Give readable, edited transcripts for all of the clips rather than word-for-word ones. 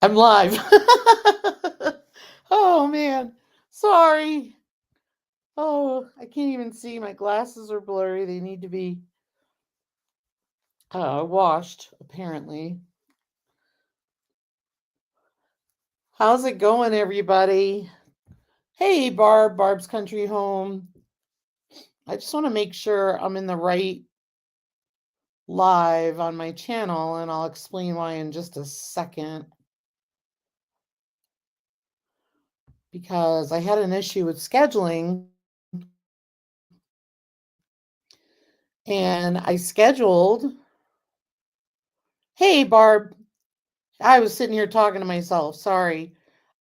I'm live. Oh man. Sorry. Oh, I can't even see. My glasses are blurry. They need to be washed, apparently. How's it going, everybody? Hey, Barb's Country Home. I just want to make sure I'm in the right live on my channel, and I'll explain why in just a second. Because I had an issue with scheduling, and I scheduled. Hey, Barb. I was sitting here talking to myself. Sorry.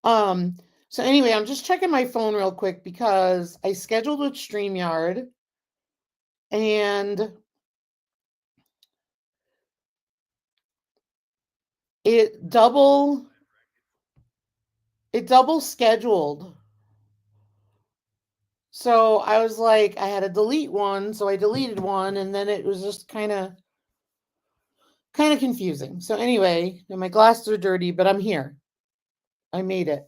Um, so anyway, I'm just checking my phone real quick because I scheduled with StreamYard and it double it double scheduled. So I was like, I had to delete one, so I deleted one, and then it was just kind of confusing. So anyway, my glasses are dirty, but I'm here. I made it.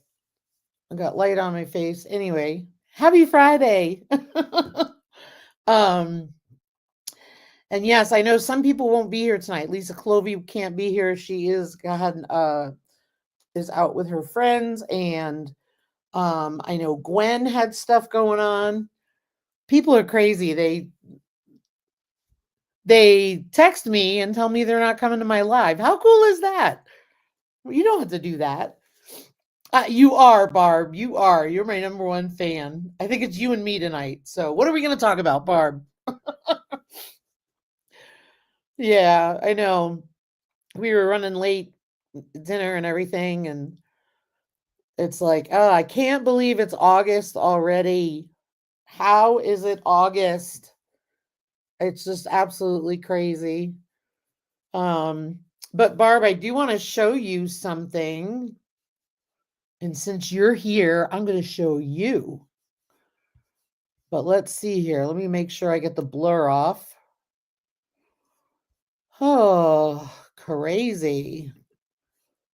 I got light on my face. Anyway, happy Friday. um And yes, I know some people won't be here tonight. Lisa Clovey can't be here. She is out with her friends, and I know Gwen had stuff going on. People are crazy. They text me and tell me they're not coming to my live. How cool is that? You don't have to do that. You are, Barb. You are. You're my number one fan. I think it's you and me tonight. So, what are we going to talk about, Barb? Yeah, I know. We were running late dinner and everything, and it's like, oh, I can't believe it's August already. How is it August? It's just absolutely crazy. Um, but Barb, I do want to show you something. And since you're here, I'm going to show you. But let's see here. Let me make sure I get the blur off. Oh, crazy.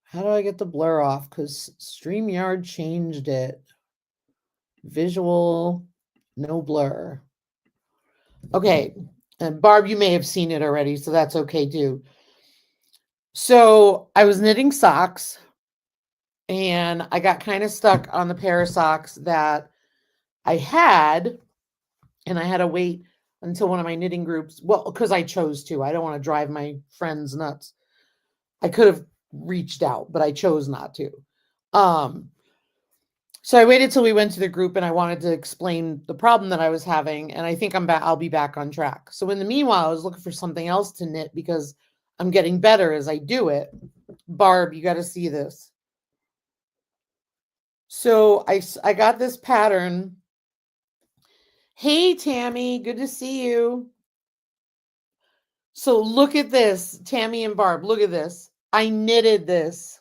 How do I get the blur off? Because StreamYard changed it. Visual, no blur. Okay. And Barb, you may have seen it already, so that's okay too. So I was knitting socks and I got kind of stuck on the pair of socks that I had, and I had to wait until one of my knitting groups, well, because I chose to. I don't want to drive my friends nuts. I could have reached out, but I chose not to. Um, so I waited till we went to the group and I wanted to explain the problem that I was having. And I think I'll be back on track. So in the meanwhile, I was looking for something else to knit because I'm getting better as I do it. Barb, you got to see this. So I got this pattern. Hey, Tammy, good to see you. So look at this, Tammy and Barb, look at this. I knitted this.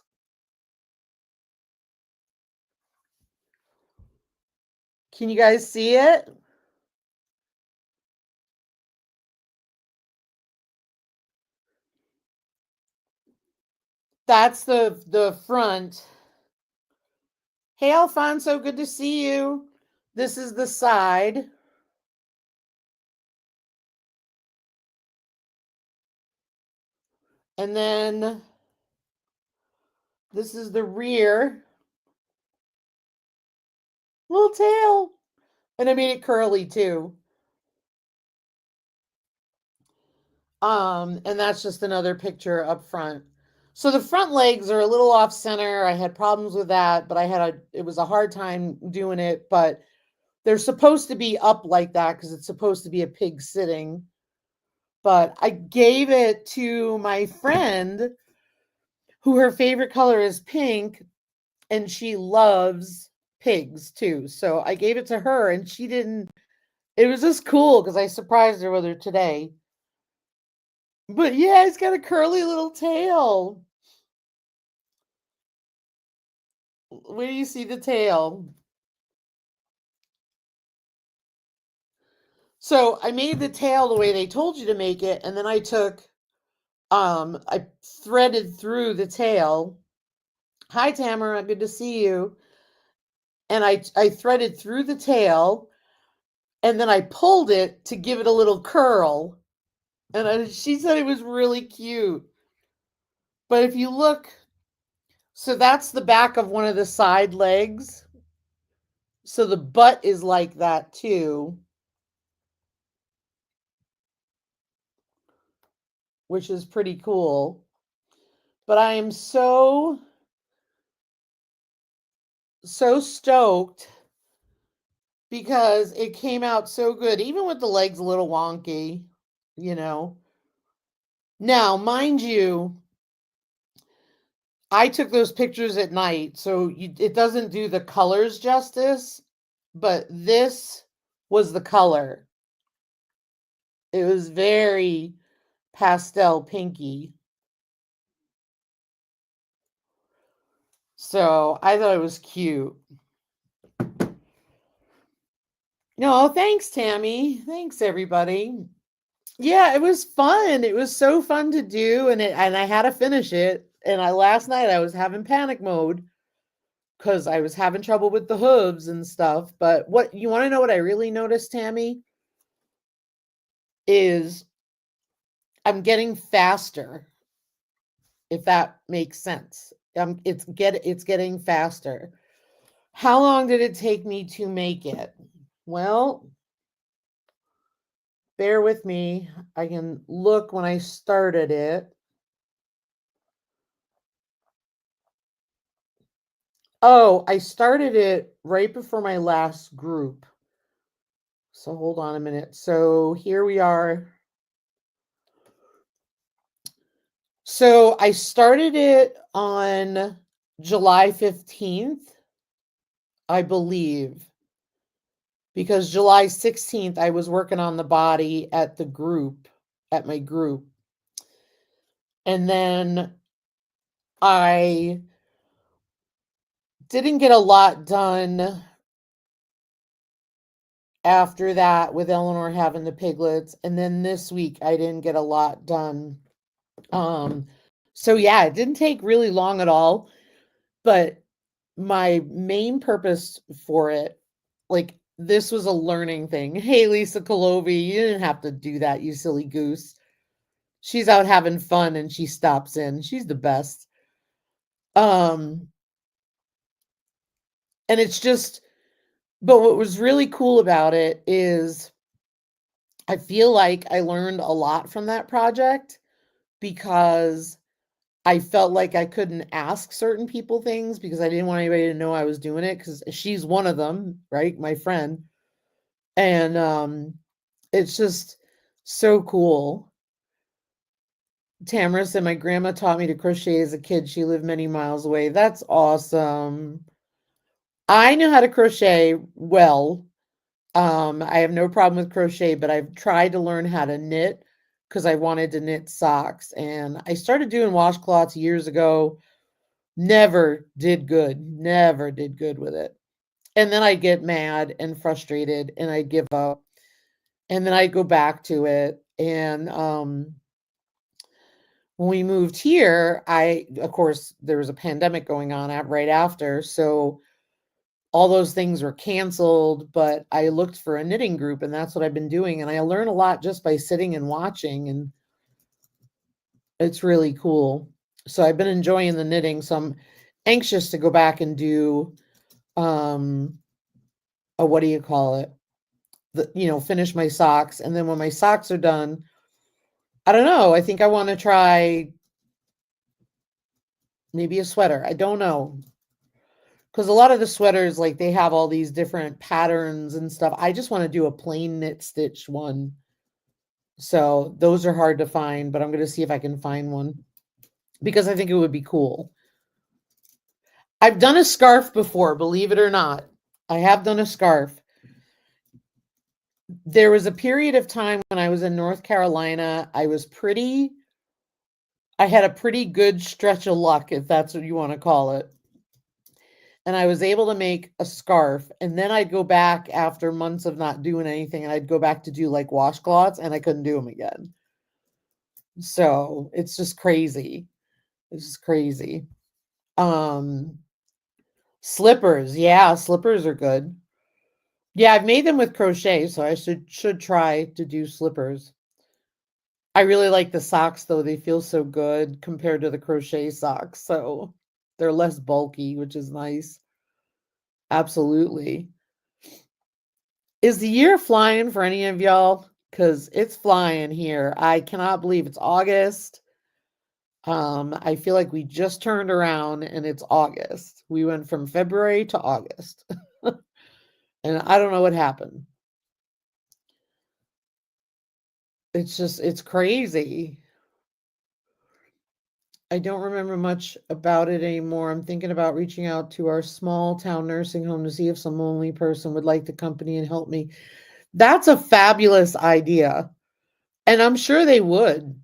Can you guys see it? That's the front. Hey, Alfonso, good to see you. This is the side. And then this is the rear. Little tail. And I made it curly too. And that's just another picture up front. So the front legs are a little off center. I had problems with that, but it was a hard time doing it, but they're supposed to be up like that because it's supposed to be a pig sitting. But I gave it to my friend who her favorite color is pink, and she loves pigs too. So I gave it to her, and she didn't. It was just cool because I surprised her with her today. But yeah, it's got a curly little tail. Where do you see the tail? So I made the tail the way they told you to make it, and then I threaded through the tail. Hi, Tamara. Good to see you. And I threaded through the tail and then I pulled it to give it a little curl. And she said it was really cute. But if you look, so that's the back of one of the side legs. So the butt is like that too, which is pretty cool. But I am so stoked because it came out so good, even with the legs a little wonky, you know. Now, mind you, I took those pictures at night, so it doesn't do the colors justice, but this was the color. It was very pastel pinky. So I thought it was cute. No, thanks, Tammy. Thanks, everybody. Yeah, it was fun. It was so fun to do, and I had to finish it. And last night I was having panic mode because I was having trouble with the hooves and stuff. But what you want to know what I really noticed, Tammy, is I'm getting faster, if that makes sense. It's getting faster. How long did it take me to make it? Well, bear with me. I can look when I started it. Oh, I started it right before my last group. So hold on a minute. So here we are. So I started it on July 15th, I believe, because July 16th I was working on the body at my group. And then I didn't get a lot done after that with Eleanor having the piglets. And then this week I didn't get a lot done. So yeah, it didn't take really long at all. But my main purpose for it, like this was a learning thing. Hey, Lisa Colovi, you didn't have to do that, you silly goose. She's out having fun and she stops in. She's the best. And it's just, but what was really cool about it is I feel like I learned a lot from that project because I felt like I couldn't ask certain people things because I didn't want anybody to know I was doing it because she's one of them, right? My friend. And it's just so cool. Tamara said, my grandma taught me to crochet as a kid. She lived many miles away. That's awesome. I know how to crochet well. I have no problem with crochet, but I've tried to learn how to knit because I wanted to knit socks. And I started doing washcloths years ago. Never did good. Never did good with it. And then I get mad and frustrated and I give up. And then I go back to it. And when we moved here, of course, there was a pandemic going on right after. So all those things were canceled, but I looked for a knitting group and that's what I've been doing. And I learn a lot just by sitting and watching, and it's really cool. So I've been enjoying the knitting. So I'm anxious to go back and do, what do you call it? Finish my socks. And then when my socks are done, I don't know. I think I want to try maybe a sweater. I don't know. Because a lot of the sweaters, like they have all these different patterns and stuff. I just want to do a plain knit stitch one. So those are hard to find, but I'm going to see if I can find one because I think it would be cool. I've done a scarf before, believe it or not. I have done a scarf. There was a period of time when I was in North Carolina. I had a pretty good stretch of luck, if that's what you want to call it. And I was able to make a scarf. And then I'd go back after months of not doing anything, and I'd go back to do like washcloths, and I couldn't do them again. So it's just crazy. It's just crazy. Slippers. Yeah, slippers are good. Yeah, I've made them with crochet, so I should try to do slippers. I really like the socks though. They feel so good compared to the crochet socks. So they're less bulky, which is nice. Absolutely. Is the year flying for any of y'all? Because it's flying here. I cannot believe it's August. I feel like we just turned around and it's August. We went from February to August. And I don't know what happened. It's crazy. I don't remember much about it anymore. I'm thinking about reaching out to our small town nursing home to see if some lonely person would like the company and help me. That's a fabulous idea. And I'm sure they would.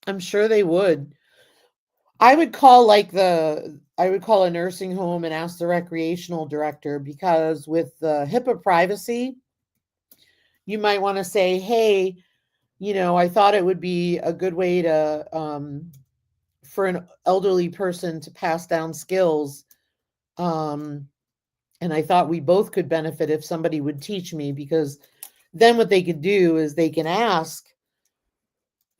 I'm sure they would. I would call a nursing home and ask the recreational director, because with the HIPAA privacy, you might want to say, hey, I thought it would be a good way to for an elderly person to pass down skills. And I thought we both could benefit if somebody would teach me, because then what they could do is they can ask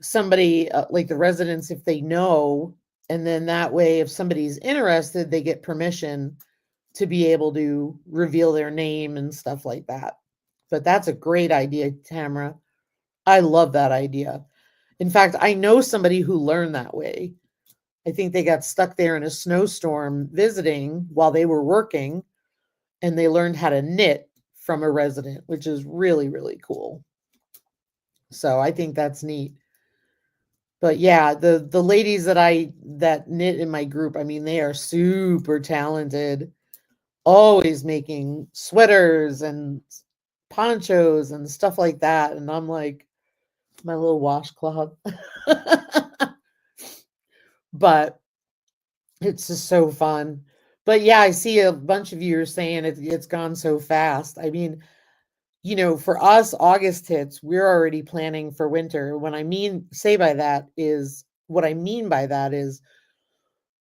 somebody, like the residents, if they know, and then that way if somebody's interested, they get permission to be able to reveal their name and stuff like that. But that's a great idea, Tamara. I love that idea. In fact, I know somebody who learned that way. I think they got stuck there in a snowstorm visiting while they were working, and they learned how to knit from a resident, which is really, really cool. So I think that's neat. But yeah, the ladies that knit in my group, I mean, they are super talented, always making sweaters and ponchos and stuff like that. And I'm like, my little washcloth. But it's just so fun. But yeah, I see a bunch of you are saying it's gone so fast. I mean, for us, August hits, we're already planning for winter. What I mean by that is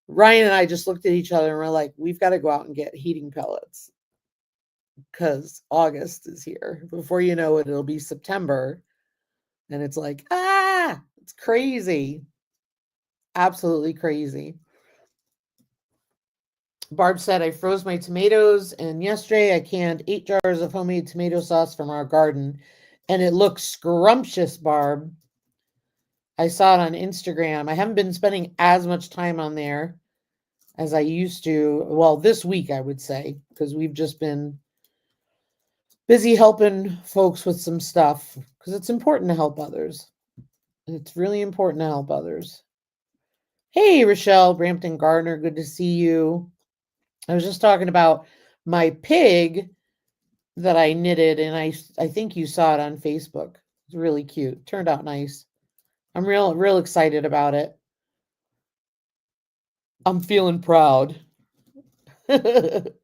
Ryan and I just looked at each other and we're like, we've got to go out and get heating pellets because August is here. Before you know it, it'll be September. And it's like, it's crazy. Absolutely crazy. Barb said, I froze my tomatoes, and yesterday I canned 8 jars of homemade tomato sauce from our garden, and it looks scrumptious, Barb. I saw it on Instagram. I haven't been spending as much time on there as I used to. Well, this week, I would say, because we've just been busy helping folks with some stuff, because it's important to help others. It's really important to help others. Hey, Rochelle Brampton Gardner, good to see you. I was just talking about my pig that I knitted, and I think you saw it on Facebook. It's really cute. Turned out nice. I'm real excited about it. I'm feeling proud. But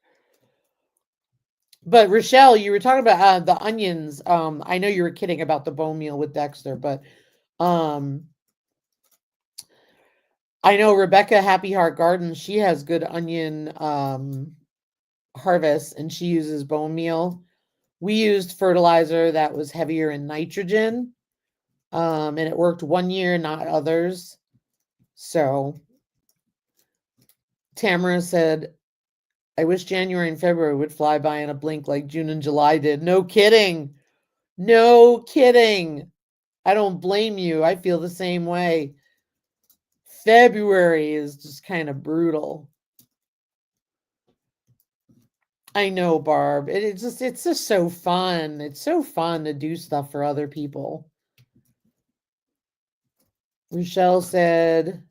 Rochelle, you were talking about the onions. I know you were kidding about the bone meal with Dexter, but I know Rebecca Happy Heart Gardens, she has good onion harvest, and she uses bone meal. We used fertilizer that was heavier in nitrogen, and it worked one year, not others. So Tamara said, I wish January and February would fly by in a blink like June and July did. No kidding. No kidding. I don't blame you. I feel the same way. February is just kind of brutal. I know, Barb. It's just so fun. It's so fun to do stuff for other people. Rochelle said,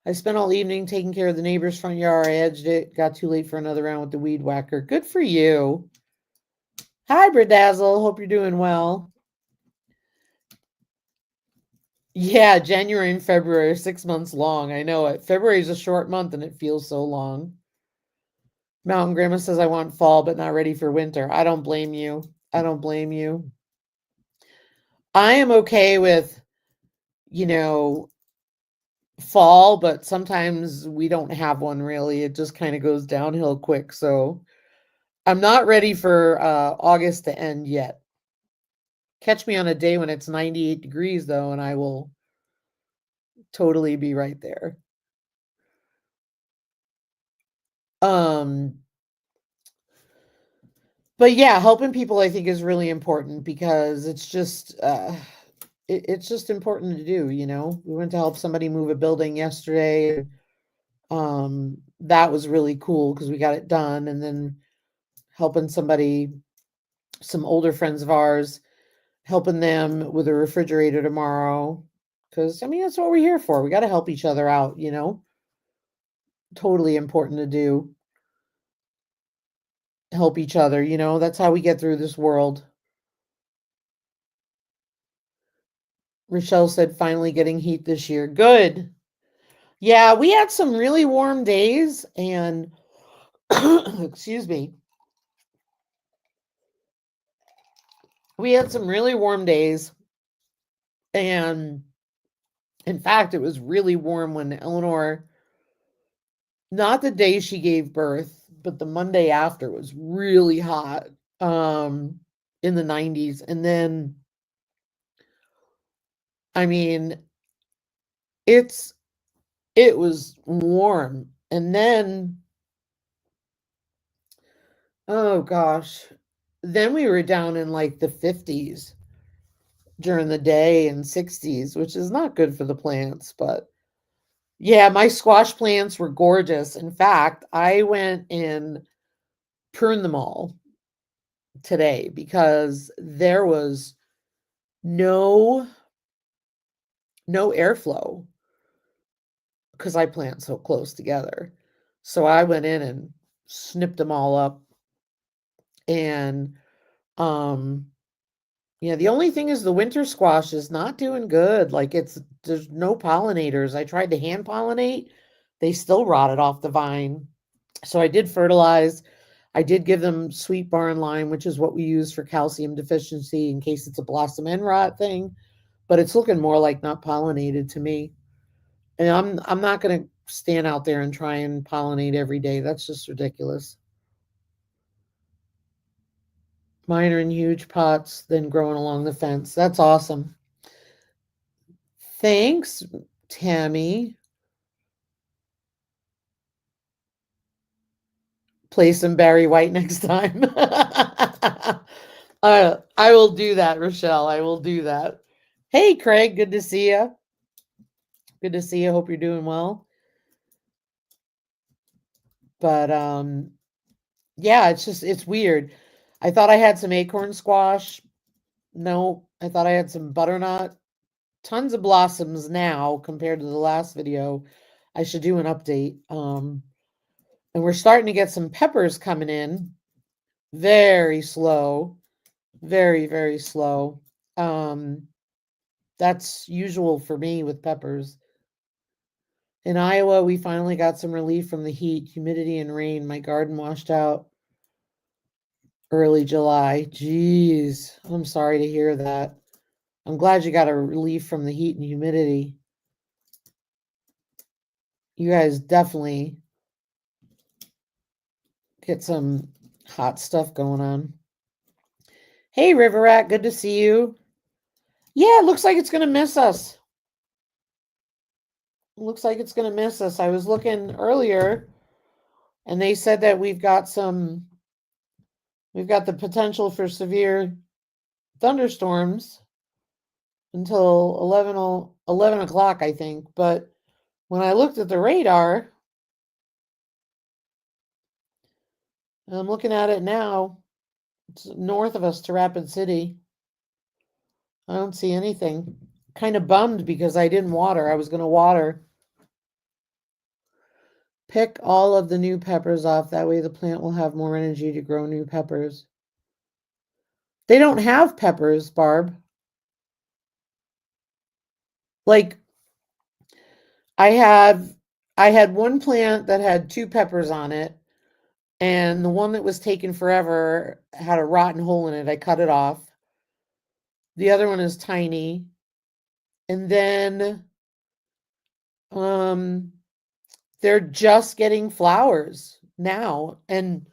I spent all evening taking care of the neighbor's front yard. I edged it. Got too late for another round with the weed whacker. Good for you. Hi, Bedazzle. Hope you're doing well. Yeah, January and February are 6 months long. I know it. February is a short month and it feels so long. Mountain Grandma says, I want fall, but not ready for winter. I don't blame you. I don't blame you. I am okay with, fall, but sometimes we don't have one really. It just kind of goes downhill quick. So I'm not ready for August to end yet. Catch me on a day when it's 98 degrees though, and I will totally be right there. Um, but yeah, helping people I think is really important because it's just important to do, you know. We went to help somebody move a building yesterday. That was really cool because we got it done, and then helping somebody, some older friends of ours, helping them with a refrigerator tomorrow. Because I mean, that's what we're here for. We got to help each other out, you know. Totally important to do. Help each other, you know. That's how we get through this world. Rochelle said, finally getting heat this year. Good. Yeah, we had some really warm days and excuse me. We had some really warm days. And in fact, it was really warm when Eleanor, not the day she gave birth, but the Monday after was really hot in the 90s. And then, I mean, it was warm. And then, oh gosh, then we were down in like the 50s during the day and 60s, which is not good for the plants. But yeah, my squash plants were gorgeous. In fact, I went and pruned them all today because there was no airflow because I plant so close together. So I went in and snipped them all up. And yeah, the only thing is the winter squash is not doing good. Like there's no pollinators. I tried to hand pollinate, they still rotted off the vine. So I did fertilize. I did give them sweet barn lime, which is what we use for calcium deficiency in case it's a blossom end rot thing. But it's looking more like not pollinated to me. And I'm not going to stand out there and try and pollinate every day. That's just ridiculous. Mine are in huge pots, then growing along the fence. That's awesome. Thanks, Tammy. Play some Barry White next time. I will do that, Rochelle. I will do that. Hey, Craig. Good to see you. Good to see you. Hope you're doing well. But yeah, it's weird. I thought I had some acorn squash. No, I thought I had some butternut. Tons of blossoms now compared to the last video. I should do an update. And we're starting to get some peppers coming in. Very slow. Very, very slow. That's usual for me with peppers. In Iowa, we finally got some relief from the heat, humidity, and rain. My garden washed out early July. Jeez, I'm sorry to hear that. I'm glad you got a relief from the heat and humidity. You guys definitely get some hot stuff going on. Hey, River Rat, good to see you. Yeah, it looks like it's going to miss us. Looks like it's going to miss us. I was looking earlier and they said that we've got the potential for severe thunderstorms until 11 o'clock, I think. But when I looked at the radar, and I'm looking at it now, it's north of us to Rapid City. I don't see anything. Kind of bummed because I didn't water. I was going to water. Pick all of the new peppers off. That way the plant will have more energy to grow new peppers. They don't have peppers, Barb. Like I had one plant that had 2 peppers on it, and the one that was taken forever had a rotten hole in it. I cut it off. The other one is tiny. And then They're just getting flowers now and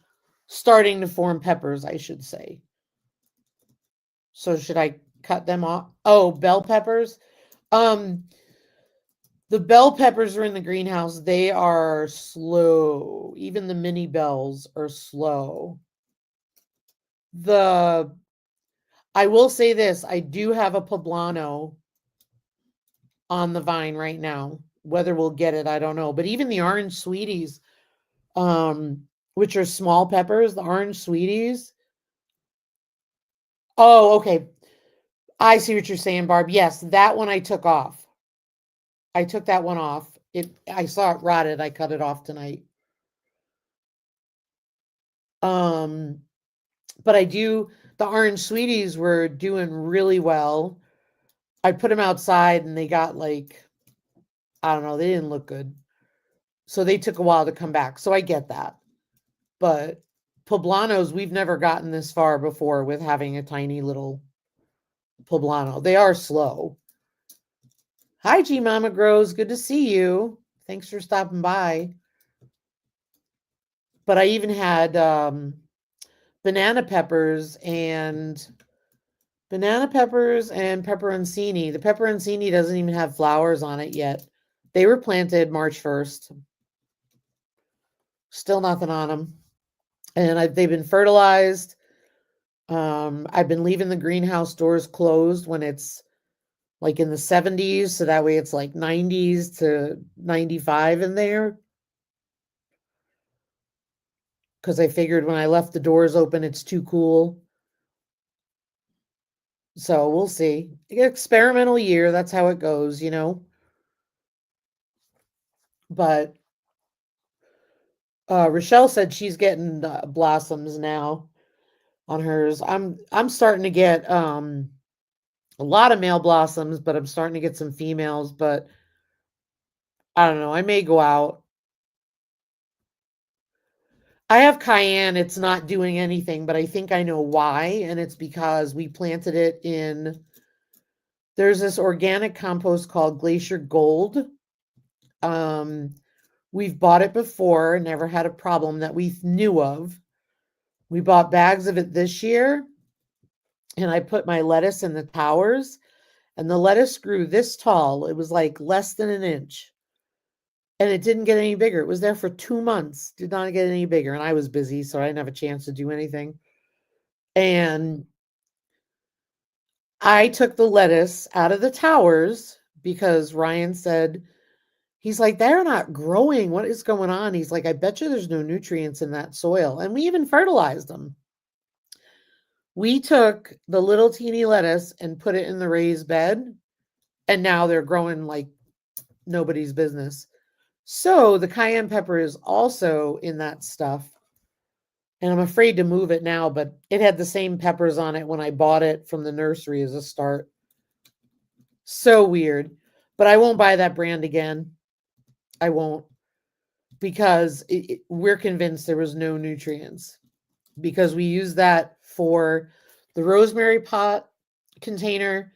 starting to form peppers, I should say. So should I cut them off? Oh, bell peppers. Um, the bell peppers are in the greenhouse. They are slow. Even the mini bells are slow. I will say this, I do have a poblano on the vine right now. Whether we'll get it, I don't know. But even the orange sweeties, which are small peppers, the orange sweeties. Oh, okay. I see what you're saying, Barb. Yes, that one I took off. I took that one off. I saw it rotted. I cut it off tonight. But the orange sweeties were doing really well. I put them outside and they got like, I don't know, they didn't look good. So they took a while to come back. So I get that. But poblanos, we've never gotten this far before with having a tiny little poblano. They are slow. Hi, G Mama Grows. Good to see you. Thanks for stopping by. But I even had banana peppers and pepperoncini. The pepperoncini doesn't even have flowers on it yet. They were planted March 1st. Still nothing on them. And they've been fertilized. I've been leaving the greenhouse doors closed when it's like in the 70s. So that way it's like 90s to 95 in there. Because I figured when I left the doors open, it's too cool. So we'll see. Experimental year. That's how it goes, you know. But Rochelle said she's getting blossoms now on hers. I'm starting to get a lot of male blossoms, but I'm starting to get some females. But I don't know. I may go out. I have cayenne. It's not doing anything, but I think I know why, and it's because we planted it in. There's this organic compost called Glacier Gold. We've bought it before, never had a problem that we knew of. We bought bags of it this year, and I put my lettuce in the towers, and the lettuce grew this tall. It was like less than an inch, and it didn't get any bigger. It was there for 2 months, did not get any bigger, and I was busy, so I didn't have a chance to do anything. And I took the lettuce out of the towers because Ryan said, he's like, they're not growing. What is going on? He's like, I bet you there's no nutrients in that soil. And we even fertilized them. We took the little teeny lettuce and put it in the raised bed, and now they're growing like nobody's business. So the cayenne pepper is also in that stuff. And I'm afraid to move it now, but it had the same peppers on it when I bought it from the nursery as a start. So weird. But I won't buy that brand again. I won't, because we're convinced there was no nutrients, because we use that for the rosemary pot container,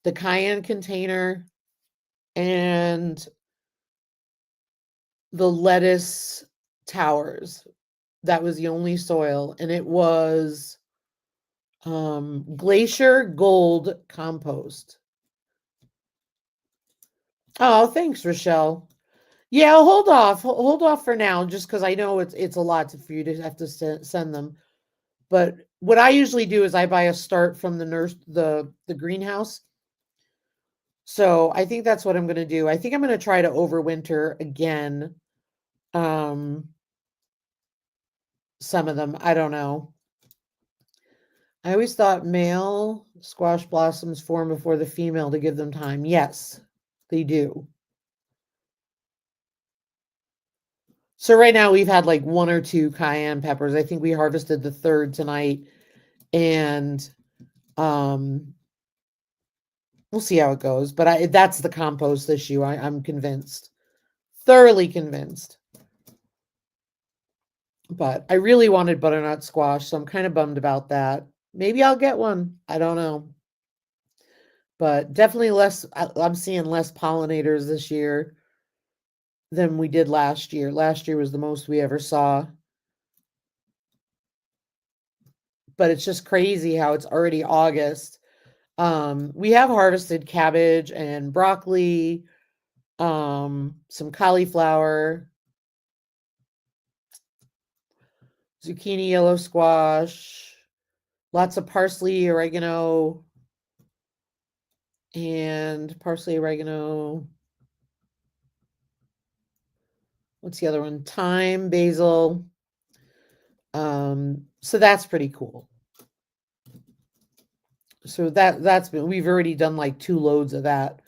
the cayenne container, and the lettuce towers. That was the only soil, and it was Glacier Gold compost. Oh, thanks, Rochelle. Yeah, I'll hold off for now, just because I know it's a lot for you to have to send them. But what I usually do is I buy a start from the greenhouse. So I think that's what I'm going to do. I think I'm going to try to overwinter again. Some of them, I don't know. I always thought male squash blossoms form before the female to give them time. Yes, they do. So right now we've had like 1 or 2 cayenne peppers. I think we harvested the 3rd tonight, and we'll see how it goes. But that's the compost issue. I'm convinced, thoroughly convinced. But I really wanted butternut squash, so I'm kind of bummed about that. Maybe I'll get one. I don't know. But definitely less. I'm seeing less pollinators this year. than we did last year. Last year was the most we ever saw. But it's just crazy how it's already August. We have harvested cabbage and broccoli, some cauliflower, zucchini, yellow squash, lots of parsley, oregano, and parsley, oregano. What's the other one? Thyme, basil. So that's pretty cool. So that's been, we've already done like 2 loads of that.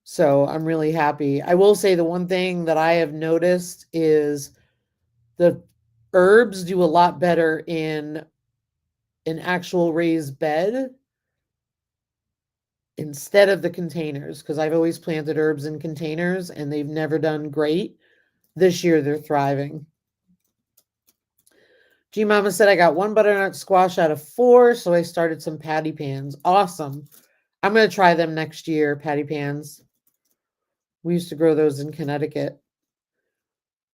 So I'm really happy. I will say the one thing that I have noticed is the herbs do a lot better in an actual raised bed instead of the containers, because I've always planted herbs in containers and they've never done great. This year they're thriving. G Mama said I got 1 butternut squash out of 4, so I started some patty pans. Awesome. I'm going to try them next year, patty pans. We used to grow those in Connecticut.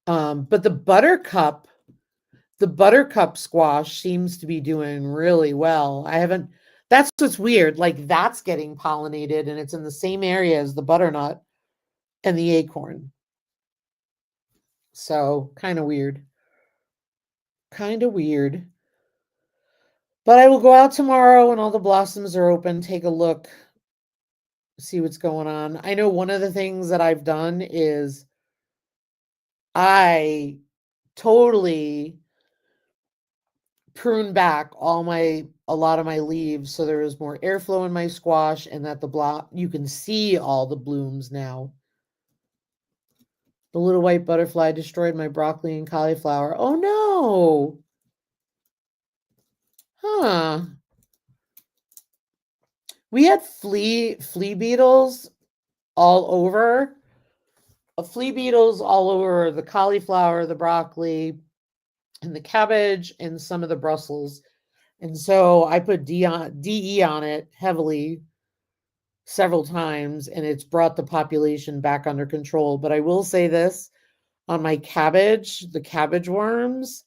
But the buttercup squash seems to be doing really well. That's what's weird. Like that's getting pollinated and it's in the same area as the butternut and the acorn. So kind of weird. Kind of weird. But I will go out tomorrow when all the blossoms are open, take a look, see what's going on. I know one of the things that I've done is I totally prune back a lot of my leaves so there is more airflow in my squash and that you can see all the blooms now. The little white butterfly destroyed my broccoli and cauliflower. Oh no. Huh. We had flea beetles all over. Flea beetles all over the cauliflower, the broccoli, and the cabbage, and some of the Brussels. And so I put DE on it heavily several times, and it's brought the population back under control. But I will say this, on my cabbage, the cabbage worms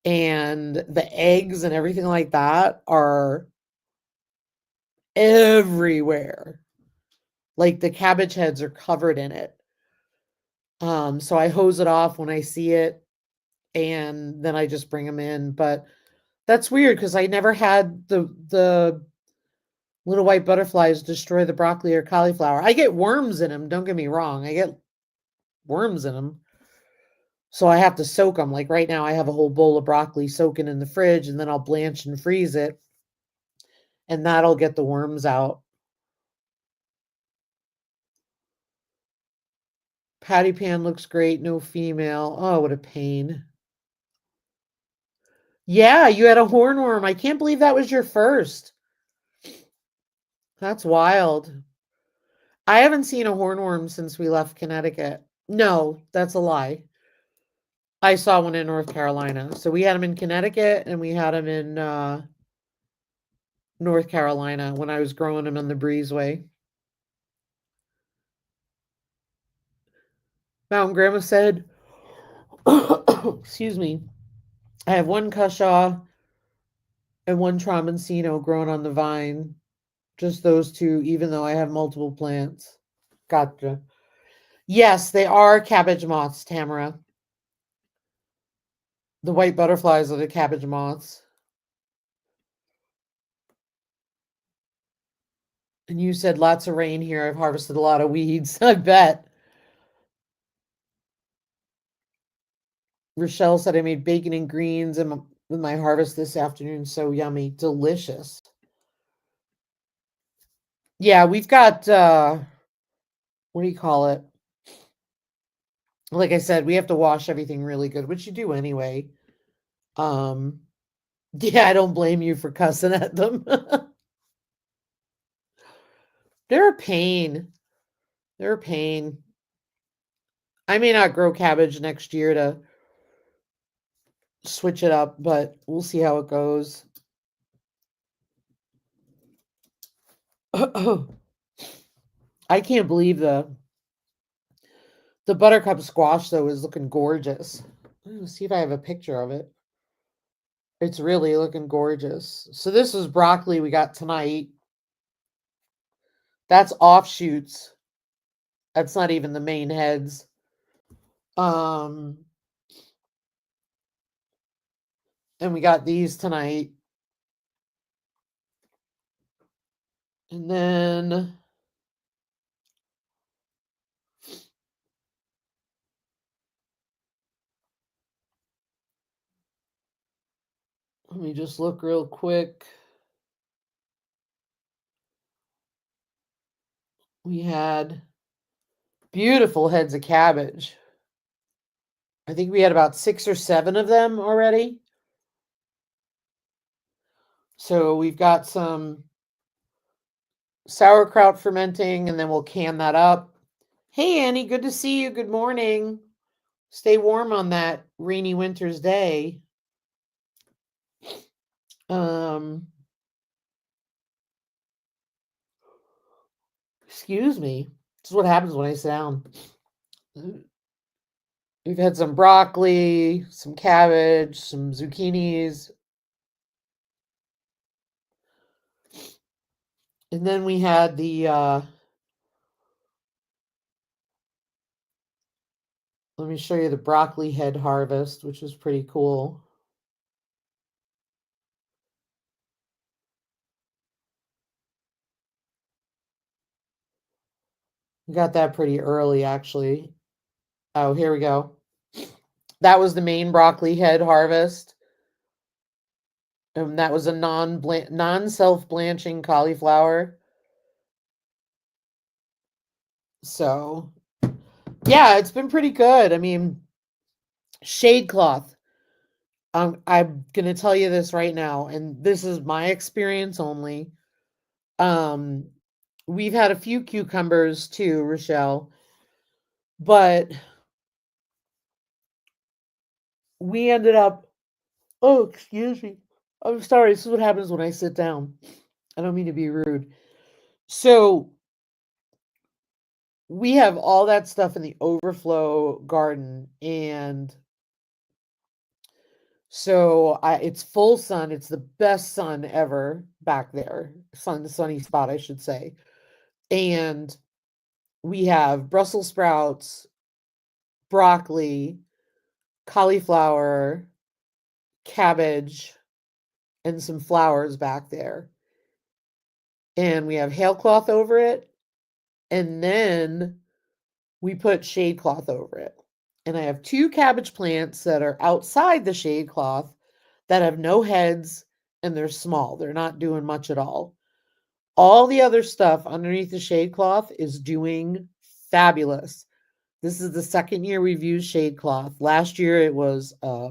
and the eggs and everything like that are everywhere. Like the cabbage heads are covered in it. So I hose it off when I see it, and then I just bring them in. But that's weird because I never had the little white butterflies destroy the broccoli or cauliflower. I get worms in them, don't get me wrong. I get worms in them. So I have to soak them. Like right now I have a whole bowl of broccoli soaking in the fridge, and then I'll blanch and freeze it, and that'll get the worms out. Patty pan looks great, no female. Oh, what a pain. Yeah, you had a hornworm. I can't believe that was your first. That's wild. I haven't seen a hornworm since we left Connecticut. No, that's a lie. I saw one in North Carolina. So we had them in Connecticut and we had them in North Carolina when I was growing them in the breezeway. Mountain Grandma said, excuse me, I have 1 cushaw and 1 Trombensino growing on the vine. Just those 2, even though I have multiple plants. Gotcha. Yes, they are cabbage moths, Tamara. The white butterflies are the cabbage moths. And you said lots of rain here. I've harvested a lot of weeds. I bet. Rochelle said I made bacon and greens with my harvest this afternoon. So yummy. Delicious. Yeah, we've got, what do you call it? Like I said, we have to wash everything really good, which you do anyway. Yeah, I don't blame you for cussing at them. They're a pain. They're a pain. I may not grow cabbage next year to switch it up, but we'll see how it goes. I can't believe The buttercup squash, though, is looking gorgeous. Let's see if I have a picture of it. It's really looking gorgeous. So this was broccoli we got tonight. That's offshoots. That's not even the main heads. And we got these tonight. And then let me just look real quick. We had beautiful heads of cabbage. I think we had about 6 or 7 of them already. So we've got some sauerkraut fermenting, and then we'll can that up. Hey, Annie, good to see you. Good morning. Stay warm on that rainy winter's day. Excuse me. This is what happens when I sit down. We've had some broccoli, some cabbage, some zucchinis. And then we had the, let me show you the broccoli head harvest, which is pretty cool. We got that pretty early, actually. Oh, here we go. That was the main broccoli head harvest. And that was a non-self-blanching cauliflower. So, yeah, it's been pretty good. I mean, shade cloth. I'm going to tell you this right now, and this is my experience only. We've had a few cucumbers too, Rochelle, but we ended up, oh, excuse me. I'm sorry. This is what happens when I sit down. I don't mean to be rude. So we have all that stuff in the overflow garden, and so it's full sun. It's the best sun ever back there. Sunny spot, I should say. And we have Brussels sprouts, broccoli, cauliflower, cabbage, and some flowers back there. And we have hailcloth over it. And then we put shade cloth over it. And I have 2 cabbage plants that are outside the shade cloth that have no heads, and they're small. They're not doing much at all. All the other stuff underneath the shade cloth is doing fabulous. This is the second year we've used shade cloth. Last year it was a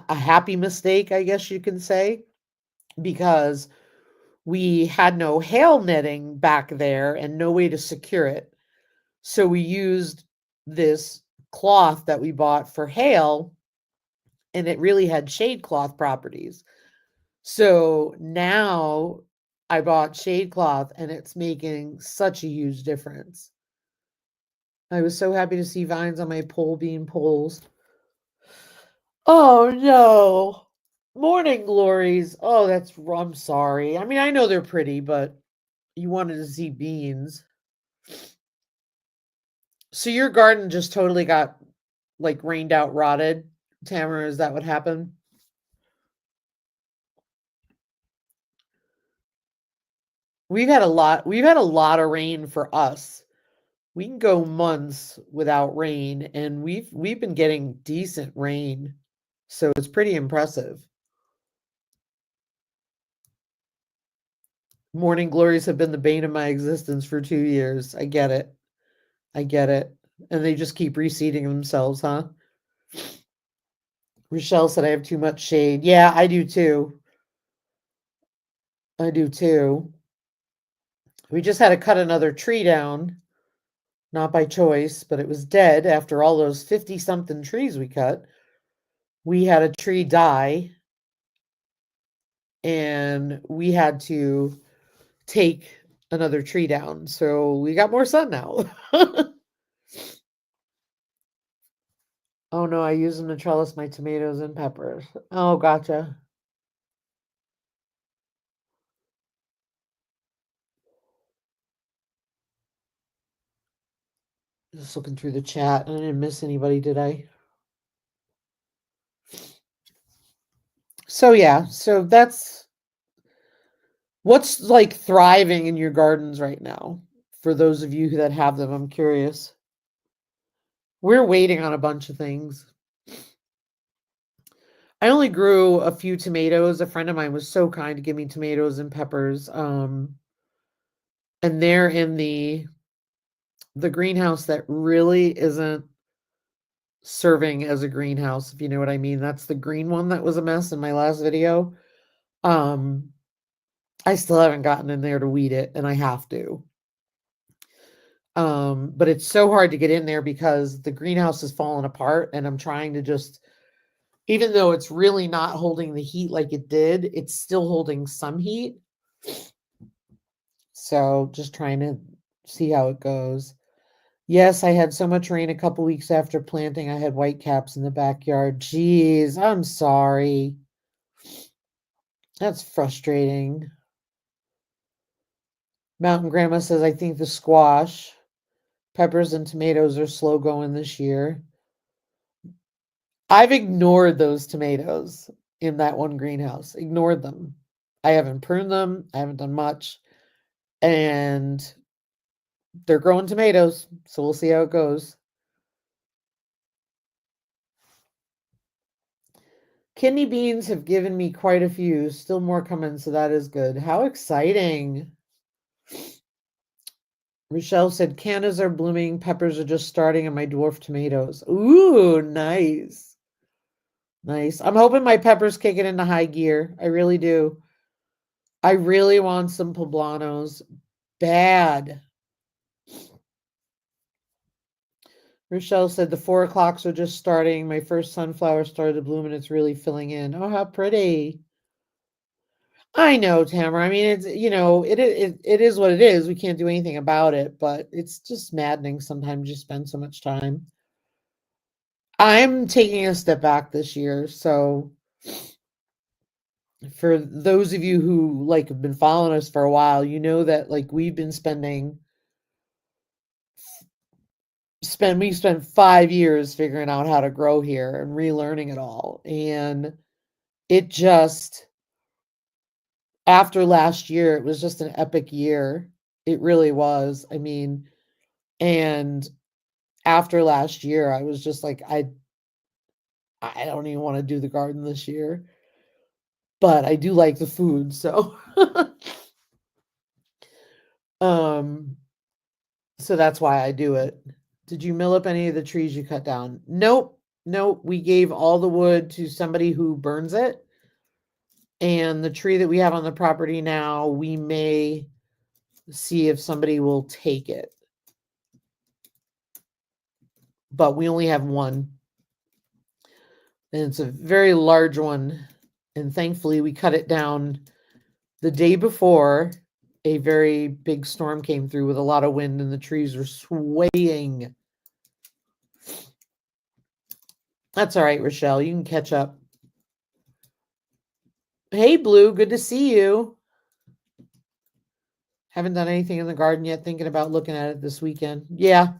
happy mistake, I guess you can say, because we had no hail netting back there and no way to secure it. So we used this cloth that we bought for hail, and it really had shade cloth properties. So now I bought shade cloth, and it's making such a huge difference. I was so happy to see vines on my pole bean poles. Oh no. Morning glories. Oh, I'm sorry. I mean, I know they're pretty, but you wanted to see beans. So your garden just totally got like rained out, rotted. Tamara, is that what happened? We've had a lot of rain for us. We can go months without rain, and we've been getting decent rain. So it's pretty impressive. Morning glories have been the bane of my existence for 2 years. I get it. I get it. And they just keep reseeding themselves, huh? Rochelle said I have too much shade. Yeah, I do too. I do too. We just had to cut another tree down. Not by choice, but it was dead after all those 50-something trees we cut. We had a tree die, and we had to take another tree down. So we got more sun now. Oh no, I use them to trellis my tomatoes and peppers. Oh, gotcha. Just looking through the chat. I didn't miss anybody, did I? So yeah, so that's what's like thriving in your gardens right now. For those of you that have them, I'm curious. We're waiting on a bunch of things. I only grew a few tomatoes. A friend of mine was so kind to give me tomatoes and peppers. And they're in the greenhouse that really isn't serving as a greenhouse, if you know what I mean. That's the green one that was a mess in my last video. Um, I still haven't gotten in there to weed it, and I have to. But it's so hard to get in there because the greenhouse is falling apart, and I'm trying to just, even though it's really not holding the heat like it did, it's still holding some heat. So just trying to see how it goes. Yes, I had so much rain a couple weeks after planting. I had whitecaps in the backyard. Jeez, I'm sorry. That's frustrating. Mountain Grandma says, I think the squash, peppers, and tomatoes are slow going this year. I've ignored those tomatoes in that one greenhouse, ignored them. I haven't pruned them, I haven't done much, and they're growing tomatoes, so we'll see how it goes. Kidney beans have given me quite a few, still more coming, so that is good. How exciting! Rochelle said, cannas are blooming, peppers are just starting, and my dwarf tomatoes. Ooh, nice. Nice. I'm hoping my peppers kick it into high gear. I really do. I really want some poblanos. Bad. Rochelle said, the 4 o'clocks are just starting. My first sunflower started to bloom and it's really filling in. Oh, how pretty. I know, Tamara. I mean, it's, it is what it is. We can't do anything about it, but it's just maddening sometimes you spend so much time. I'm taking a step back this year, so for those of you who like have been following us for a while, you know that like we've been we spent 5 years figuring out how to grow here and relearning it all. And it just, after last year, it was just an epic year. It really was. I mean, and after last year, I was just like, I don't even want to do the garden this year, but I do like the food, so um so that's why I do it. Did you mill up any of the trees you cut down? Nope. Nope. We gave all the wood to somebody who burns it. And the tree that we have on the property now, we may see if somebody will take it. But we only have one. And it's a very large one. And thankfully, we cut it down the day before a very big storm came through with a lot of wind, and the trees were swaying. That's all right, Rochelle. You can catch up. Hey, Blue. Good to see you. Haven't done anything in the garden yet. Thinking about looking at it this weekend. Yeah.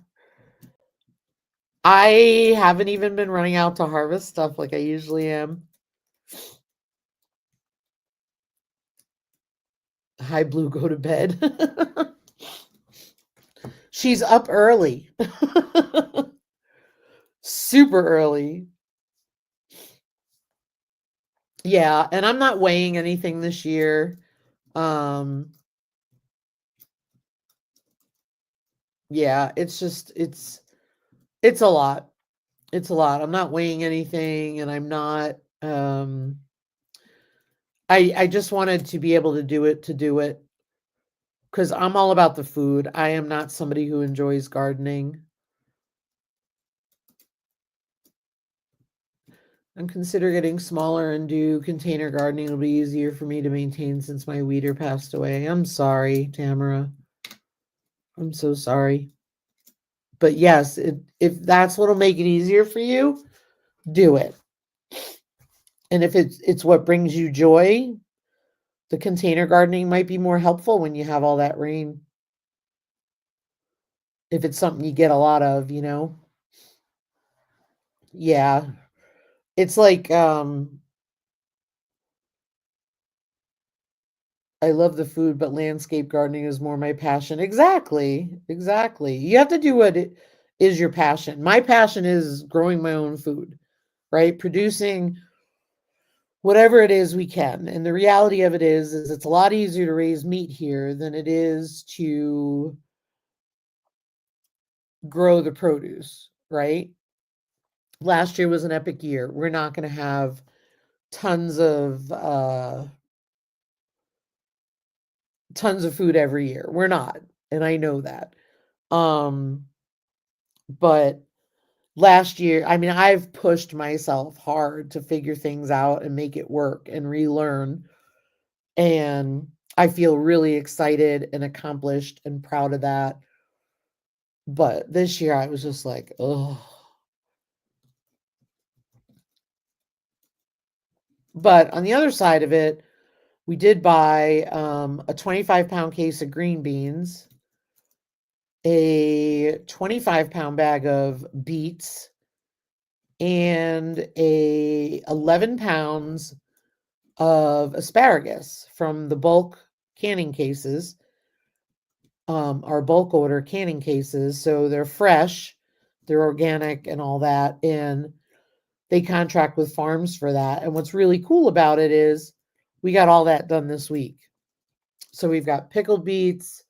I haven't even been running out to harvest stuff like I usually am. Hi, Blue. Go to bed. She's up early. Super early. Yeah, and I'm not weighing anything this year. Yeah, it's a lot. It's a lot. I'm not weighing anything, and I'm not I just wanted to be able to do it because I'm all about the food. I am not somebody who enjoys gardening. I'm consider getting smaller and do container gardening. It'll be easier for me to maintain since my weeder passed away. I'm sorry, Tamara. I'm so sorry. But yes, if that's what'll make it easier for you, do it. And if it's what brings you joy, the container gardening might be more helpful when you have all that rain. If it's something you get a lot of, you know. Yeah. It's like I love the food, but landscape gardening is more my passion. Exactly. Exactly. You have to do what is your passion. My passion is growing my own food, right? Producing whatever it is we can. And the reality of it is it's a lot easier to raise meat here than it is to grow the produce, right? Last year was an epic year. We're not going to have tons of food every year. We're not. And I know that. But last year, I mean, I've pushed myself hard to figure things out and make it work and relearn. And I feel really excited and accomplished and proud of that. But this year I was just like, oh. But on the other side of it, we did buy a 25-pound case of green beans, a 25-pound bag of beets, and a 11 pounds of asparagus from the bulk canning cases, our bulk order canning cases. So they're fresh, they're organic and all that. And they contract with farms for that. And what's really cool about it is we got all that done this week. So we've got pickled beets,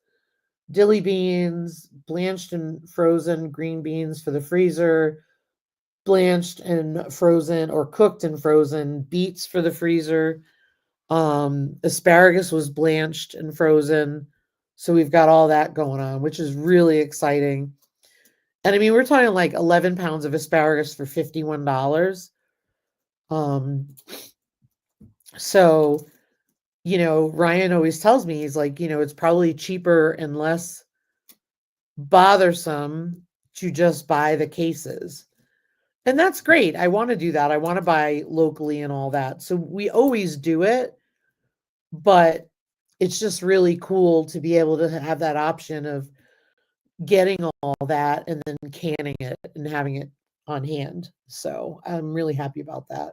dilly beans, blanched and frozen green beans for the freezer, blanched and frozen or cooked and frozen beets for the freezer. Asparagus was blanched and frozen. So we've got all that going on, which is really exciting. And I mean, we're talking like 11 pounds of asparagus for $51. So, you know, Ryan always tells me, he's like, you know, it's probably cheaper and less bothersome to just buy the cases. And that's great. I want to do that. I want to buy locally and all that. So we always do it, but it's just really cool to be able to have that option of getting all that and then canning it and having it on hand. So I'm really happy about that.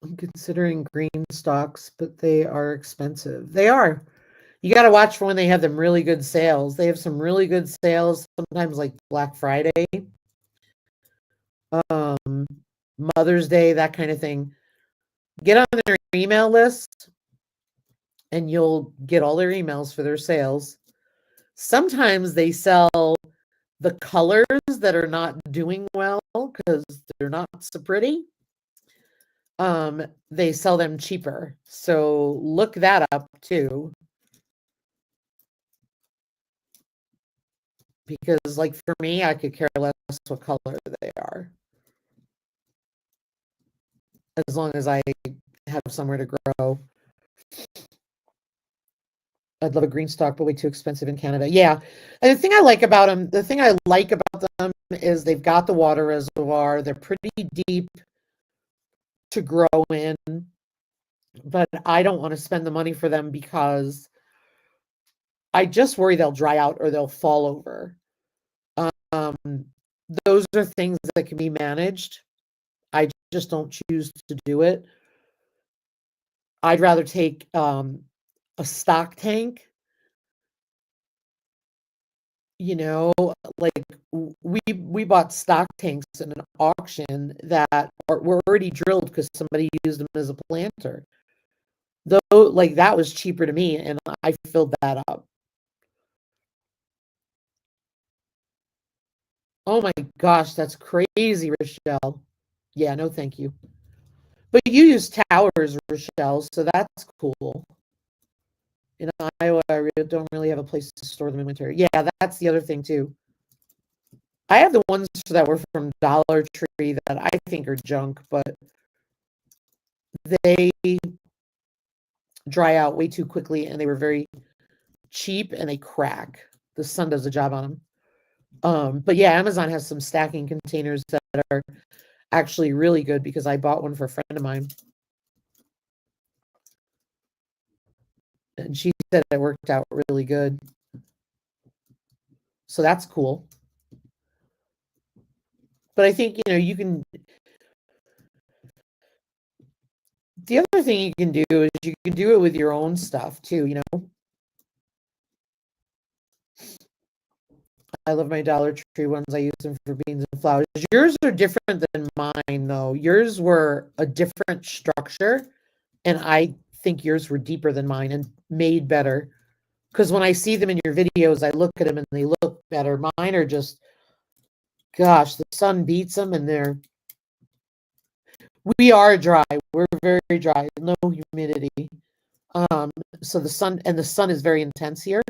I'm considering green stocks, but they are expensive. They are. You got to watch for when they have them really good sales. They have some really good sales, sometimes like Black Friday, um, Mother's Day, that kind of thing. Get on their email list and you'll get all their emails for their sales. Sometimes they sell the colors that are not doing well because they're not so pretty. They sell them cheaper. So look that up too. Because like for me, I could care less what color they are. As long as I have somewhere to grow. I'd love a green stock, but way too expensive in Canada. Yeah. And the thing I like about them is they've got the water reservoir. They're pretty deep to grow in, but I don't want to spend the money for them because I just worry they'll dry out or they'll fall over. Um, those are things that can be managed. I just don't choose to do it. I'd rather take a stock tank, you know, like we bought stock tanks in an auction that were already drilled because somebody used them as a planter. Though, like that was cheaper to me, and I filled that up. Oh my gosh, that's crazy, Rochelle. Yeah, no, thank you. But you use towers, Rochelle, so that's cool. In Iowa, I don't really have a place to store them in winter. Yeah, that's the other thing too. I have the ones that were from Dollar Tree that I think are junk, but they dry out way too quickly and they were very cheap and they crack. The sun does a job on them. But yeah, Amazon has some stacking containers that are actually really good because I bought one for a friend of mine. And she said it worked out really good. So that's cool. But I think, you can. The other thing you can do is you can do it with your own stuff too. I love my Dollar Tree ones. I use them for beans and flowers. Yours are different than mine, though. Yours were a different structure, and I think yours were deeper than mine and made better. Because when I see them in your videos, I look at them and they look better. Mine are just, gosh, the sun beats them, and we are dry. We're very dry. No humidity. So the sun is very intense here.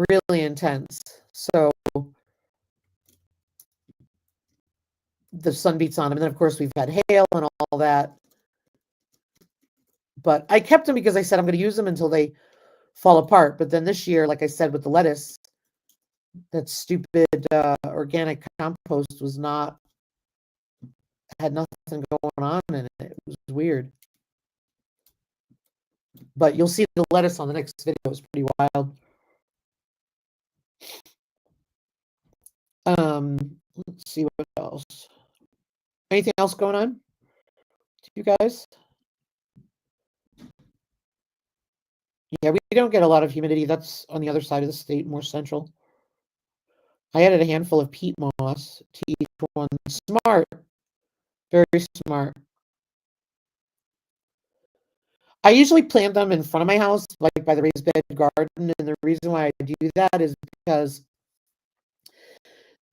Really intense. So the sun beats on them. And then, of course, we've had hail and all that. But I kept them because I said I'm going to use them until they fall apart. But then this year, like I said, with the lettuce, that stupid organic compost had nothing going on in it. It was weird. But you'll see the lettuce on the next video. It was pretty wild. Let's see what else. Anything else going on? You guys? Yeah, we don't get a lot of humidity. That's on the other side of the state, more central. I added a handful of peat moss to each one. Smart. Very smart. I usually plant them in front of my house, like by the raised bed garden. And the reason why I do that is because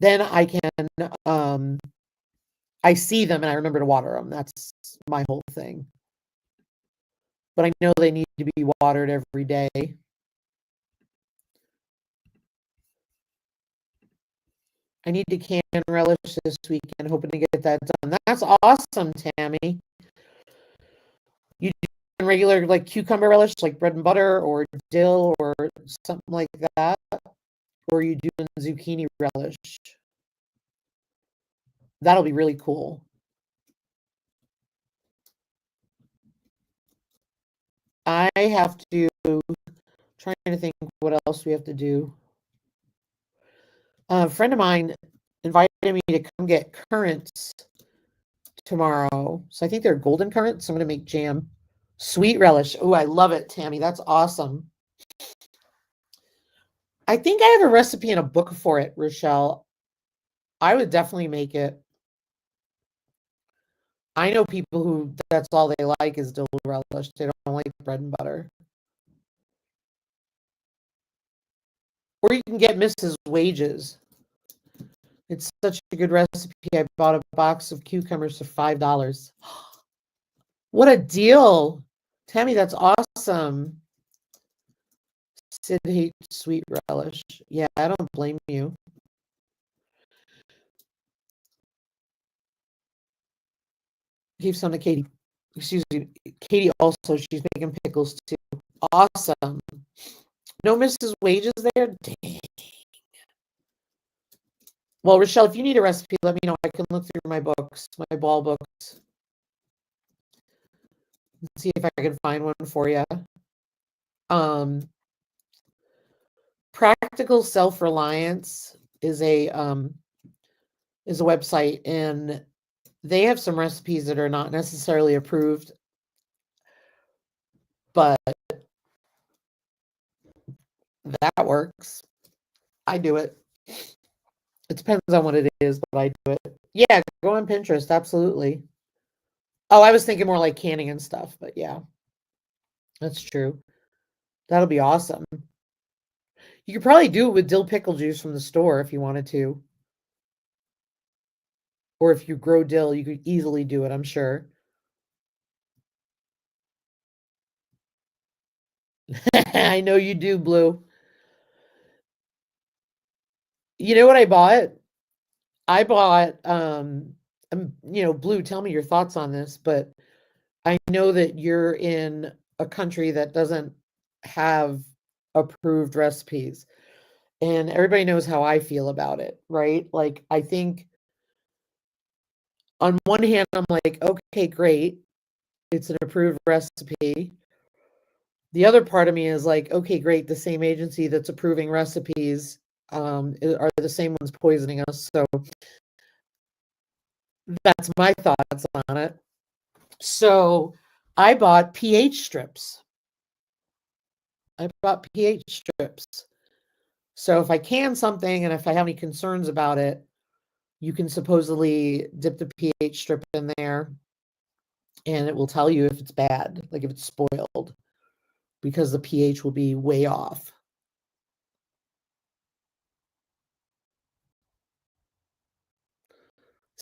then I can, I see them and I remember to water them. That's my whole thing. But I know they need to be watered every day. I need to can relish this weekend, hoping to get that done. That's awesome, Tammy. You do regular like cucumber relish, like bread and butter or dill or something like that? Or are you doing zucchini relish? That'll be really cool. I have to trying to think what else we have to do. A friend of mine invited me to come get currants tomorrow. So I think they're golden currants. I'm going to make jam. Sweet relish. Oh, I love it, Tammy. That's awesome. I think I have a recipe in a book for it, Rochelle. I would definitely make it. I know people who that's all they like is dill relish. They don't like bread and butter. Or you can get Mrs. Wages. It's such a good recipe. I bought a box of cucumbers for $5. What a deal. Tammy, that's awesome. Sid hates sweet relish. Yeah, I don't blame you. Give some to Katie. Excuse me. Katie also, she's making pickles too. Awesome. No Mrs. Wages there? Dang. Well, Rochelle, if you need a recipe, let me know. I can look through my books, my ball books. See if I can find one for you. Practical Self-Reliance is a website, and they have some recipes that are not necessarily approved, but that works. I do it. It depends on what it is, but I do it. Yeah, go on Pinterest, absolutely. Oh, I was thinking more like canning and stuff, but yeah, that's true. That'll be awesome. You could probably do it with dill pickle juice from the store if you wanted to. Or if you grow dill, you could easily do it, I'm sure. I know you do, Blue. You know what I bought? I bought, Blue, tell me your thoughts on this, but I know that you're in a country that doesn't have approved recipes, and everybody knows how I feel about it, right? Like, I think on one hand, I'm like, okay, great. It's an approved recipe. The other part of me is like, okay, great. The same agency that's approving recipes are the same ones poisoning us. So that's my thoughts on it. So I bought pH strips. I bought pH strips. So if I can something and if I have any concerns about it, you can supposedly dip the pH strip in there and it will tell you if it's bad, like if it's spoiled, because the pH will be way off.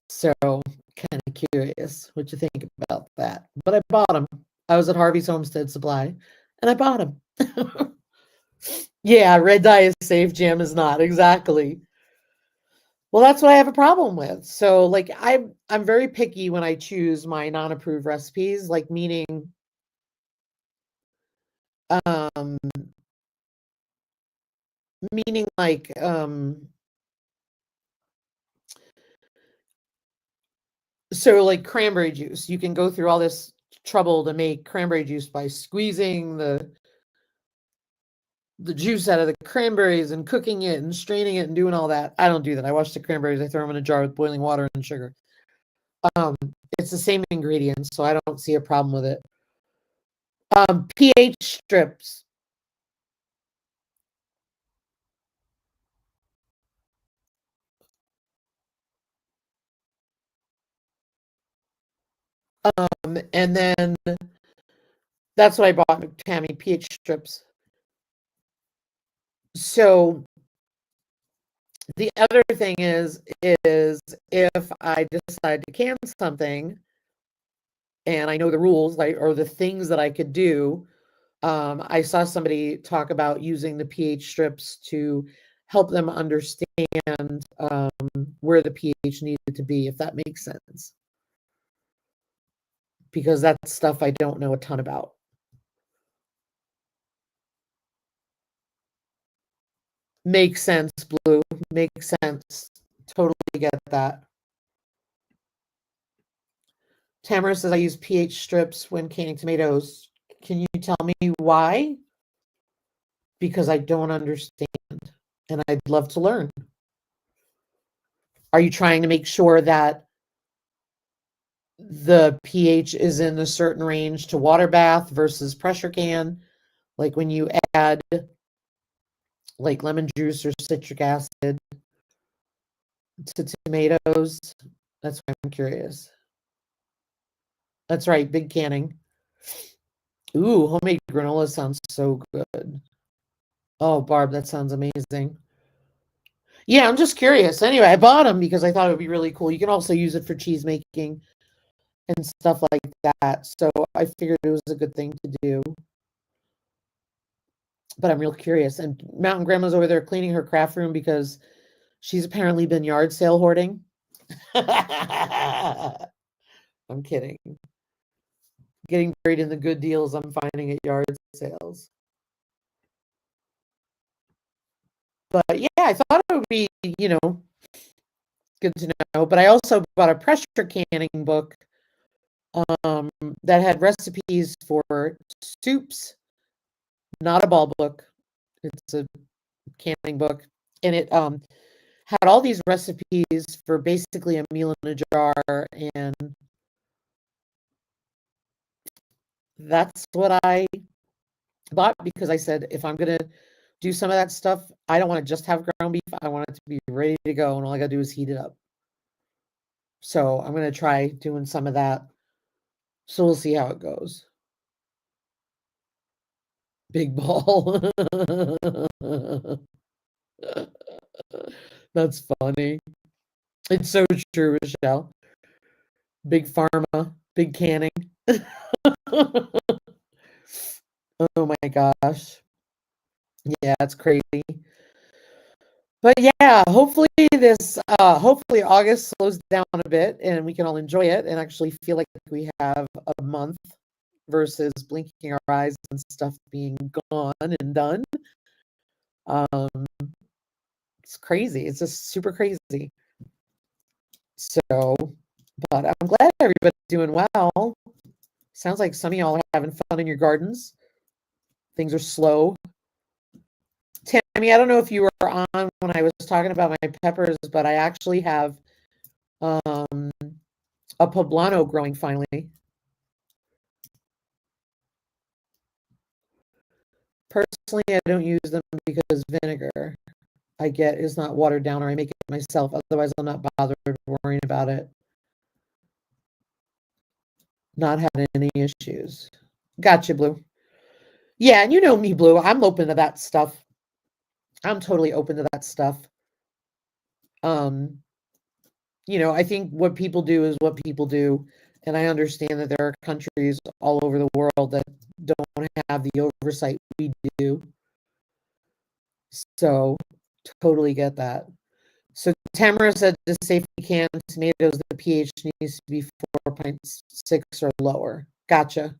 So kind of curious what you think about that. But I bought them. I was at Harvey's Homestead Supply and I bought them. Yeah, red dye is safe, jam is not. Exactly. Well, that's what I have a problem with. So like I'm very picky when I choose my non-approved recipes, like um meaning like so like cranberry juice. You can go through all this trouble to make cranberry juice by squeezing the juice out of the cranberries and cooking it and straining it and doing all that. I don't do that. I wash the cranberries, I throw them in a jar with boiling water and sugar. Um, it's the same ingredients, so I don't see a problem with it. pH strips. And then that's what I bought, Tammy, pH strips. So the other thing is if I decide to can something and I know the rules, like or the things that I could do, I saw somebody talk about using the pH strips to help them understand where the pH needed to be, if that makes sense. Because that's stuff I don't know a ton about. Makes sense, Blue. Makes sense. Totally get that. Tamara says I use pH strips when canning tomatoes. Can you tell me why? Because I don't understand and I'd love to learn. Are you trying to make sure that the pH is in a certain range to water bath versus pressure can? Like when you add like lemon juice or citric acid to tomatoes? That's why I'm curious. That's right, big canning. Ooh, homemade granola sounds so good. Oh, Barb, that sounds amazing. Yeah, I'm just curious. Anyway, I bought them because I thought it would be really cool. You can also use it for cheese making and stuff like that. So I figured it was a good thing to do. But I'm real curious. And Mountain Grandma's over there cleaning her craft room because she's apparently been yard sale hoarding. I'm kidding. Getting buried in the good deals I'm finding at yard sales. But yeah, I thought it would be, good to know. But I also bought a pressure canning book um, that had recipes for soups, not a ball book. It's a canning book. And it had all these recipes for basically a meal in a jar. And that's what I bought because I said, if I'm going to do some of that stuff, I don't want to just have ground beef. I want it to be ready to go. And all I got to do is heat it up. So I'm going to try doing some of that. So we'll see how it goes. Big ball. That's funny. It's so true, Michelle. Big pharma, big canning. Oh Oh my gosh. Yeah, it's crazy. But yeah, hopefully August slows down a bit and we can all enjoy it and actually feel like we have a month versus blinking our eyes and stuff being gone and done. Um, it's crazy. It's just super crazy. So, but I'm glad everybody's doing well. Sounds like some of y'all are having fun in your gardens. Things are slow. Tammy, I don't know if you were on when I was talking about my peppers, but I actually have um, a poblano growing finally. Personally, I don't use them because vinegar I get is not watered down or I make it myself. Otherwise, I'm not bothered worrying about it. Not having any issues. Gotcha, Blue. Yeah, and you know me, Blue. I'm open to that stuff. I'm totally open to that stuff. Um, I think what people do is what people do. And I understand that there are countries all over the world that don't have the oversight we do. So, totally get that. So, Tamara said to safety can tomatoes, the pH needs to be 4.6 or lower. Gotcha.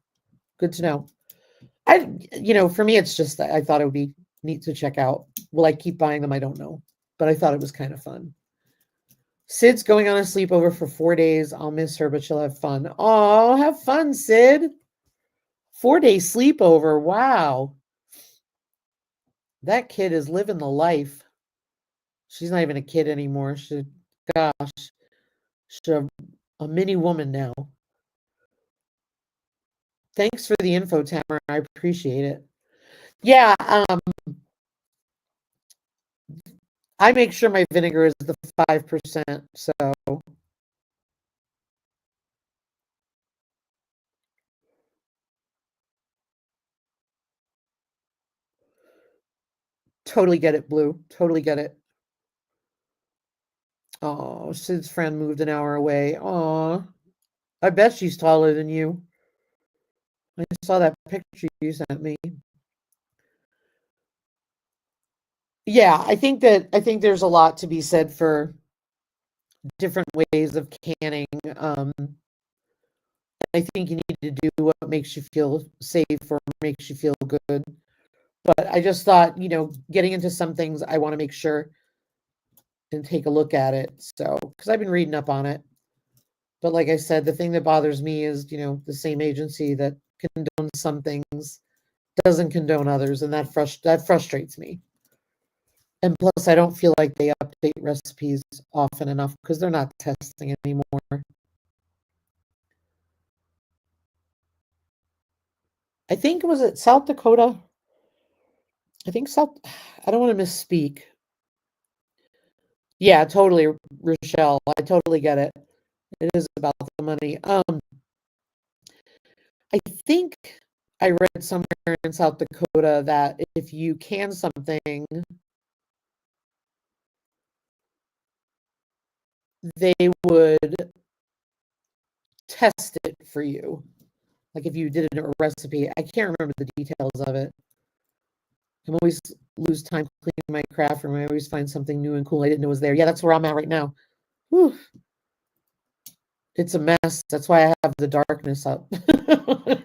Good to know. For me, it's just that I thought it would be neat to check out. Will I keep buying them? I don't know. But I thought it was kind of fun. Sid's going on a sleepover for 4 days. I'll miss her, but she'll have fun. Oh, have fun, Sid. 4 day sleepover. Wow. That kid is living the life. She's not even a kid anymore. Gosh, she's a mini woman now. Thanks for the info, Tamara. I appreciate it. Yeah, I make sure my vinegar is the 5%, so totally get it, Blue. Totally get it. Oh, Sid's friend moved an hour away. Oh, I bet she's taller than you. I saw that picture you sent me. Yeah, I think there's a lot to be said for different ways of canning. I think you need to do what makes you feel safe or makes you feel good. But I just thought, getting into some things, I want to make sure and take a look at it. So, because I've been reading up on it. But like I said, the thing that bothers me is, the same agency that condones some things doesn't condone others, and that frustrates me. And plus, I don't feel like they update recipes often enough because they're not testing anymore. I think was it South Dakota? I think South. I don't want to misspeak. Yeah, totally, Rochelle. I totally get it. It is about the money. I think I read somewhere in South Dakota that if you can something, they would test it for you. Like if you did a recipe, I can't remember the details of it. I'm always lose time cleaning my craft room. I always find something new and cool I didn't know was there. Yeah, that's where I'm at right now. Whew. It's a mess. That's why I have the darkness up,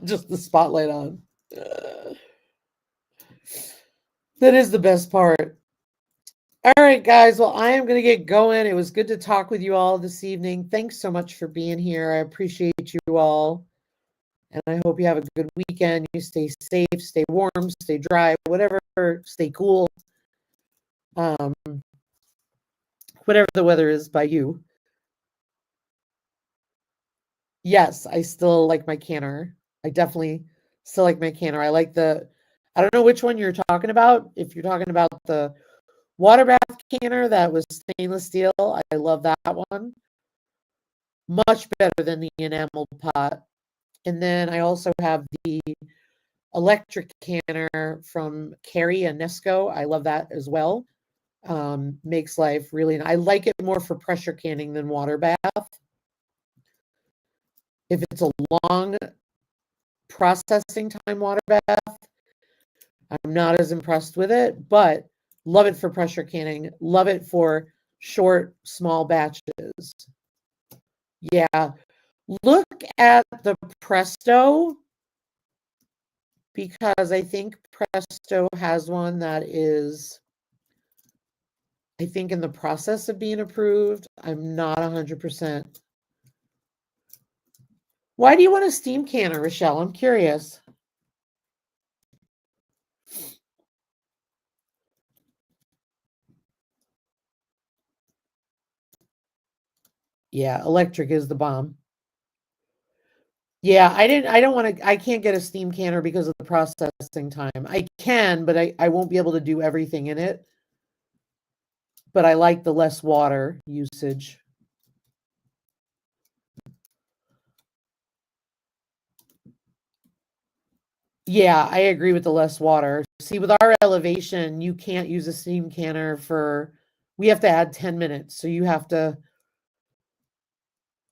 just the spotlight on. That is the best part. All right, guys. Well, I am going to get going. It was good to talk with you all this evening. Thanks so much for being here. I appreciate you all. And I hope you have a good weekend. You stay safe, stay warm, stay dry, whatever, stay cool. Um, whatever the weather is by you. Yes, I still like my canner. I definitely still like my canner. I don't know which one you're talking about. If you're talking about the water bath canner that was stainless steel, I love that one. Much better than the enameled pot. And then I also have the electric canner from Carrie and Nesco. I love that as well. Makes life really. I like it more for pressure canning than water bath. If it's a long processing time water bath, I'm not as impressed with it, but love it for pressure canning. Love it for short, small batches. Yeah. Look at the Presto because I think Presto has one that is, I think, in the process of being approved. I'm not 100%. Why do you want a steam canner, Rochelle? I'm curious. Yeah, electric is the bomb. Yeah, I can't get a steam canner because of the processing time. I can, but I won't be able to do everything in it. But I like the less water usage. Yeah, I agree with the less water. See, with our elevation, you can't use a steam canner we have to add 10 minutes. So you have to,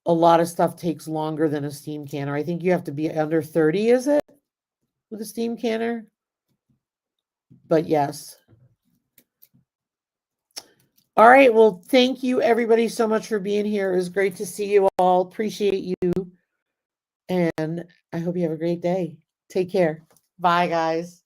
a lot of stuff takes longer than a steam canner. I think you have to be under 30, is it? With a steam canner? But yes. All right. Well, thank you everybody so much for being here. It was great to see you all. Appreciate you. And I hope you have a great day. Take care. Bye, guys.